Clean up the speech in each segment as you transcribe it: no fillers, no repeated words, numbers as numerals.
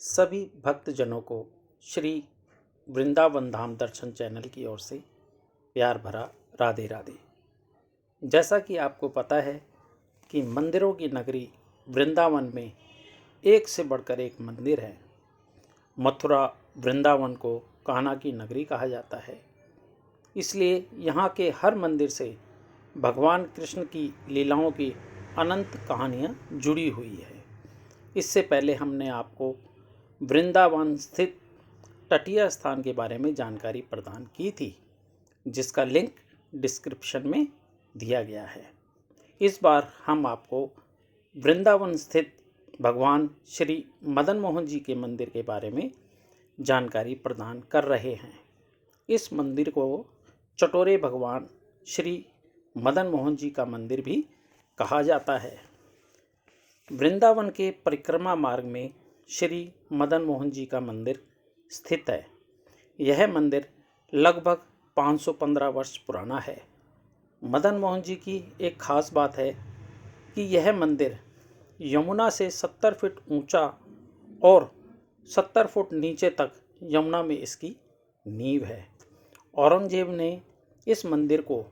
सभी भक्तजनों को श्री वृंदावन धाम दर्शन चैनल की ओर से प्यार भरा राधे राधे। जैसा कि आपको पता है कि मंदिरों की नगरी वृंदावन में एक से बढ़कर एक मंदिर है। मथुरा वृंदावन को कान्हा की नगरी कहा जाता है, इसलिए यहाँ के हर मंदिर से भगवान कृष्ण की लीलाओं की अनंत कहानियाँ जुड़ी हुई है। इससे पहले हमने आपको वृंदावन स्थित तटीय स्थान के बारे में जानकारी प्रदान की थी, जिसका लिंक डिस्क्रिप्शन में दिया गया है। इस बार हम आपको वृंदावन स्थित भगवान श्री मदन मोहन जी के मंदिर के बारे में जानकारी प्रदान कर रहे हैं। इस मंदिर को चटोरे भगवान श्री मदन मोहन जी का मंदिर भी कहा जाता है। वृंदावन के परिक्रमा मार्ग में श्री मदन मोहन जी का मंदिर स्थित है। यह मंदिर लगभग 515 वर्ष पुराना है। मदन मोहन जी की एक खास बात है कि यह मंदिर यमुना से 70 फीट ऊंचा और 70 फुट नीचे तक यमुना में इसकी नींव है। औरंगजेब ने इस मंदिर को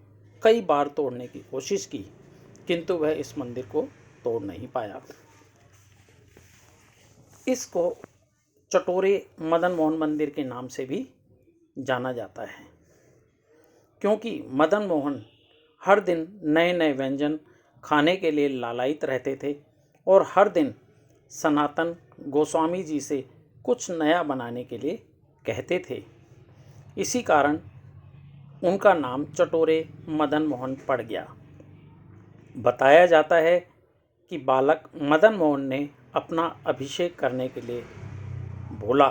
कई बार तोड़ने की कोशिश की, किंतु वह इस मंदिर को तोड़ नहीं पाया। इसको चटोरे मदन मोहन मंदिर के नाम से भी जाना जाता है, क्योंकि मदन मोहन हर दिन नए नए व्यंजन खाने के लिए लालायित रहते थे और हर दिन सनातन गोस्वामी जी से कुछ नया बनाने के लिए कहते थे। इसी कारण उनका नाम चटोरे मदन मोहन पड़ गया। बताया जाता है कि बालक मदन मोहन ने अपना अभिषेक करने के लिए बोला।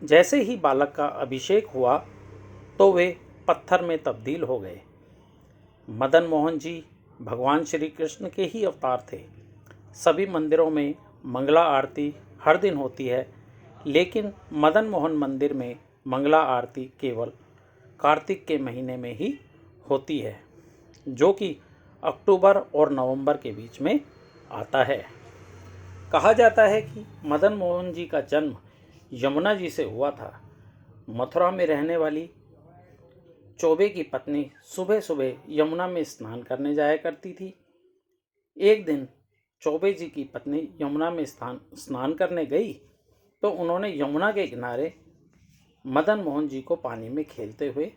जैसे ही बालक का अभिषेक हुआ तो वे पत्थर में तब्दील हो गए। मदन मोहन जी भगवान श्री कृष्ण के ही अवतार थे। सभी मंदिरों में मंगला आरती हर दिन होती है, लेकिन मदन मोहन मंदिर में मंगला आरती केवल कार्तिक के महीने में ही होती है, जो कि अक्टूबर और नवंबर के बीच में आता है। कहा जाता है कि मदन मोहन जी का जन्म यमुना जी से हुआ था। मथुरा में रहने वाली चौबे की पत्नी सुबह सुबह यमुना में स्नान करने जाया करती थी। एक दिन चौबे जी की पत्नी यमुना में स्नान करने गई तो उन्होंने यमुना के किनारे मदन मोहन जी को पानी में खेलते हुए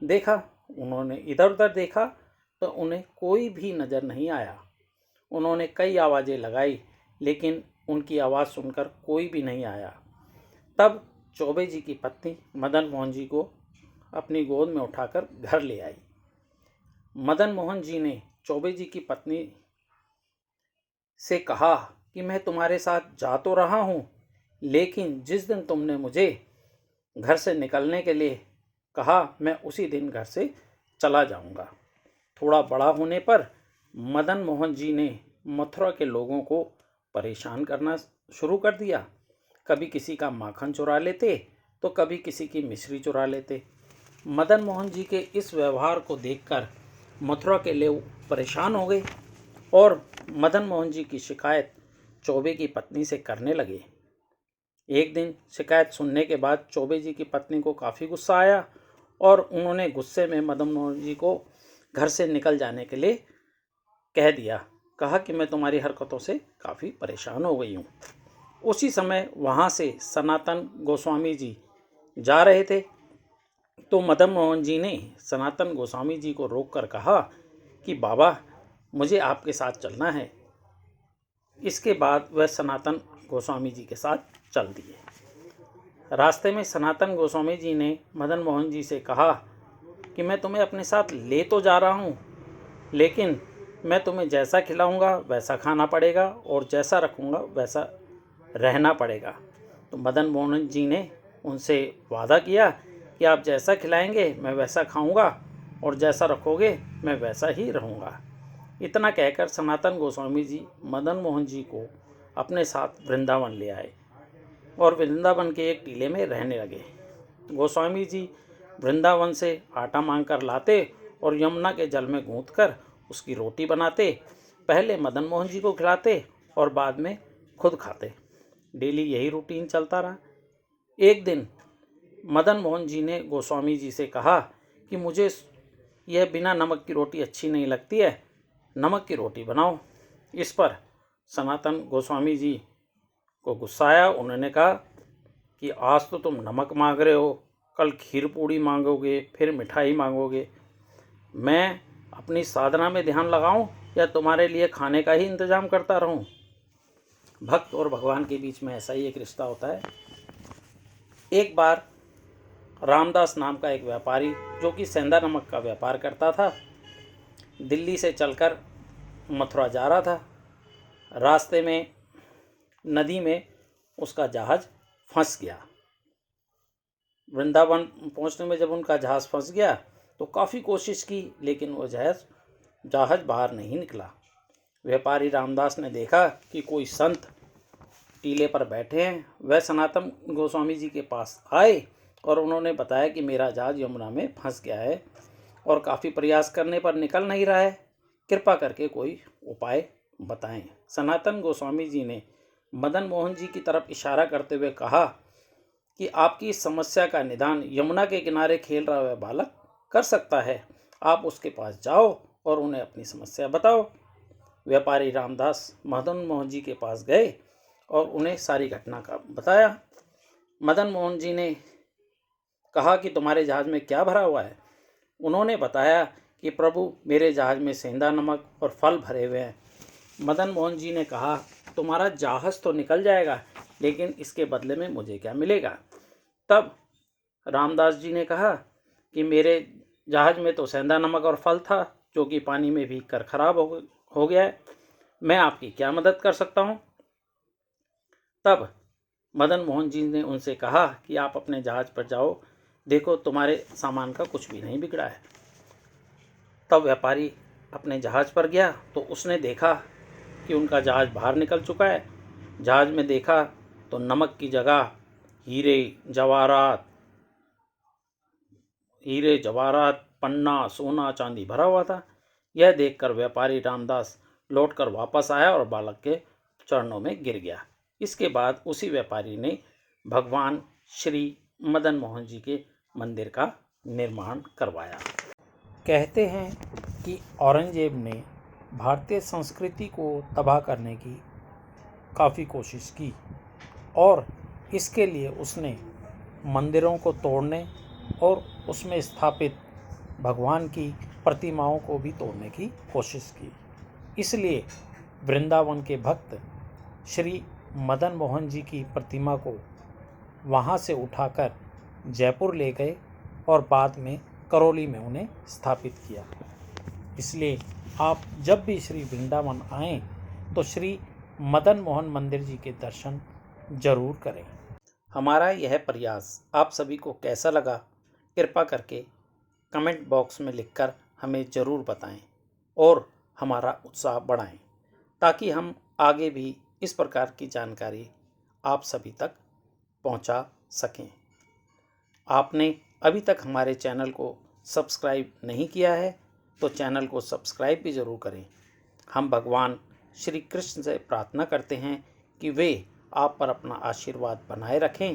देखा। उन्होंने इधर उधर देखा तो उन्हें कोई भी नज़र नहीं आया। उन्होंने कई आवाज़ें लगाई, लेकिन उनकी आवाज़ सुनकर कोई भी नहीं आया। तब चौबे जी की पत्नी मदन मोहन जी को अपनी गोद में उठाकर घर ले आई। मदन मोहन जी ने चौबे जी की पत्नी से कहा कि मैं तुम्हारे साथ जा तो रहा हूँ, लेकिन जिस दिन तुमने मुझे घर से निकलने के लिए कहा, मैं उसी दिन घर से चला जाऊँगा। थोड़ा बड़ा होने पर मदन मोहन जी ने मथुरा के लोगों को परेशान करना शुरू कर दिया। कभी किसी का माखन चुरा लेते तो कभी किसी की मिश्री चुरा लेते। मदन मोहन जी के इस व्यवहार को देखकर मथुरा के लोग परेशान हो गए और मदन मोहन जी की शिकायत चौबे की पत्नी से करने लगे। एक दिन शिकायत सुनने के बाद चौबे जी की पत्नी को काफ़ी गुस्सा आया और उन्होंने गुस्से में मदन मोहन जी को घर से निकल जाने के लिए कह दिया। कहा कि मैं तुम्हारी हरकतों से काफ़ी परेशान हो गई हूँ। उसी समय वहाँ से सनातन गोस्वामी जी जा रहे थे, तो मदन मोहन जी ने सनातन गोस्वामी जी को रोककर कहा कि बाबा, मुझे आपके साथ चलना है। इसके बाद वह सनातन गोस्वामी जी के साथ चल दिए। रास्ते में सनातन गोस्वामी जी ने मदन मोहन जी से कहा कि मैं तुम्हें अपने साथ ले तो जा रहा हूँ, लेकिन मैं तुम्हें जैसा खिलाऊंगा वैसा खाना पड़ेगा और जैसा रखूँगा वैसा रहना पड़ेगा। तो मदन मोहन जी ने उनसे वादा किया कि आप जैसा खिलाएंगे मैं वैसा खाऊंगा और जैसा रखोगे मैं वैसा ही रहूँगा। इतना कहकर सनातन गोस्वामी जी मदन मोहन जी को अपने साथ वृंदावन ले आए और वृंदावन के एक टीले में रहने लगे। गोस्वामी जी वृंदावन से आटा मांग कर लाते और यमुना के जल में गूंथकर उसकी रोटी बनाते। पहले मदन मोहन जी को खिलाते और बाद में खुद खाते। डेली यही रूटीन चलता रहा। एक दिन मदन मोहन जी ने गोस्वामी जी से कहा कि मुझे यह बिना नमक की रोटी अच्छी नहीं लगती है, नमक की रोटी बनाओ। इस पर सनातन गोस्वामी जी को गुस्सा आया। उन्होंने कहा कि आज तो तुम नमक मांग रहे हो, कल खीर पूड़ी मांगोगे, फिर मिठाई मांगोगे। मैं अपनी साधना में ध्यान लगाऊं या तुम्हारे लिए खाने का ही इंतजाम करता रहूं? भक्त और भगवान के बीच में ऐसा ही एक रिश्ता होता है। एक बार रामदास नाम का एक व्यापारी, जो कि सेंधा नमक का व्यापार करता था, दिल्ली से चलकर मथुरा जा रहा था। रास्ते में नदी में उसका जहाज फंस गया। वृंदावन पहुंचने में जब उनका जहाज फंस गया तो काफ़ी कोशिश की, लेकिन वो जहाज बाहर नहीं निकला। व्यापारी रामदास ने देखा कि कोई संत टीले पर बैठे हैं। वह सनातन गोस्वामी जी के पास आए और उन्होंने बताया कि मेरा जहाज यमुना में फंस गया है और काफ़ी प्रयास करने पर निकल नहीं रहा है, कृपा करके कोई उपाय बताएं। सनातन गोस्वामी जी ने मदन मोहन जी की तरफ इशारा करते हुए कहा कि आपकी इस समस्या का निदान यमुना के किनारे खेल रहा हुआ बालक कर सकता है। आप उसके पास जाओ और उन्हें अपनी समस्या बताओ। व्यापारी रामदास मदन मोहन जी के पास गए और उन्हें सारी घटना का बताया। मदन मोहन जी ने कहा कि तुम्हारे जहाज में क्या भरा हुआ है? उन्होंने बताया कि प्रभु, मेरे जहाज में सेंधा नमक और फल भरे हुए हैं। मदन मोहन जी ने कहा, तुम्हारा जहाज तो निकल जाएगा, लेकिन इसके बदले में मुझे क्या मिलेगा? तब रामदास जी ने कहा कि मेरे जहाज में तो सेंधा नमक और फल था, जो कि पानी में भीग कर खराब हो गया है। मैं आपकी क्या मदद कर सकता हूँ? तब मदन मोहन जी ने उनसे कहा कि आप अपने जहाज पर जाओ, देखो तुम्हारे सामान का कुछ भी नहीं बिगड़ा है। तब व्यापारी अपने जहाज पर गया तो उसने देखा कि उनका जहाज बाहर निकल चुका है। जहाज में देखा तो नमक की जगह हीरे जवाहरात, पन्ना, सोना, चांदी भरा हुआ था। यह देखकर व्यापारी रामदास लौटकर वापस आया और बालक के चरणों में गिर गया। इसके बाद उसी व्यापारी ने भगवान श्री मदन मोहन जी के मंदिर का निर्माण करवाया। कहते हैं कि औरंगजेब ने भारतीय संस्कृति को तबाह करने की काफ़ी कोशिश की और इसके लिए उसने मंदिरों को तोड़ने और उसमें स्थापित भगवान की प्रतिमाओं को भी तोड़ने की कोशिश की। इसलिए वृंदावन के भक्त श्री मदन मोहन जी की प्रतिमा को वहाँ से उठाकर जयपुर ले गए और बाद में करौली में उन्हें स्थापित किया। इसलिए आप जब भी श्री वृंदावन आएँ तो श्री मदन मोहन मंदिर जी के दर्शन जरूर करें। हमारा यह प्रयास आप सभी को कैसा लगा, कृपा करके कमेंट बॉक्स में लिखकर हमें ज़रूर बताएं और हमारा उत्साह बढ़ाएं, ताकि हम आगे भी इस प्रकार की जानकारी आप सभी तक पहुंचा सकें। आपने अभी तक हमारे चैनल को सब्सक्राइब नहीं किया है तो चैनल को सब्सक्राइब भी ज़रूर करें। हम भगवान श्री कृष्ण से प्रार्थना करते हैं कि वे आप पर अपना आशीर्वाद बनाए रखें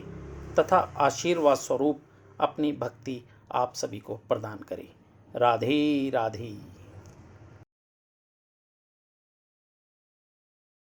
तथा आशीर्वाद स्वरूप अपनी भक्ति आप सभी को प्रदान करें। राधे राधे।